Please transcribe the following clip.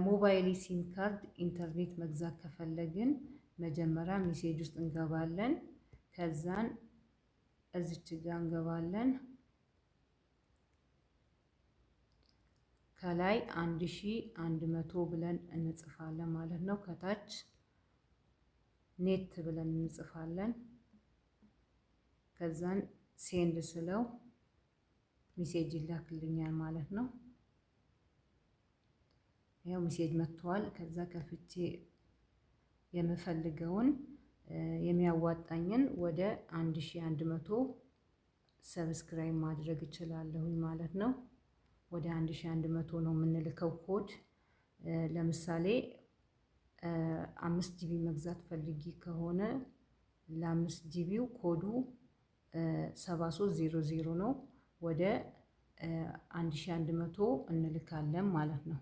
ሞባይል ሲም ካርድ ኢንተርኔት መግዛት ከፈለግን መጀመሪያ ሜሴጅ ውስጥ እንገባለን። ከዛን እዚች ጋር እንገባለን። ከላይ 1100 ብለን እንጽፋለን ማለት ነው። ከታች ኔት ብለን እንጽፋለን። ከዛን ሴንድ ስለው ሜሴጅ ይላክልኛል ማለት ነው። ያው ሜሴጅ መጥቷል። ከዛ ከፍቼ የምፈልገውን የሚያዋጣኝን ወደ 1100 ሰብስክራይብ ማድረግ እችላለሁ ማለት ነው። ወደ 1100 ነው የምንልከው ኮድ። ለምሳሌ 5 ጂቢ መግዛት ፈልጊ ከሆነ ለ5 ጂቢው ኮዱ 7300 ነው። ወደ 1100 እንልካለን ማለት ነው።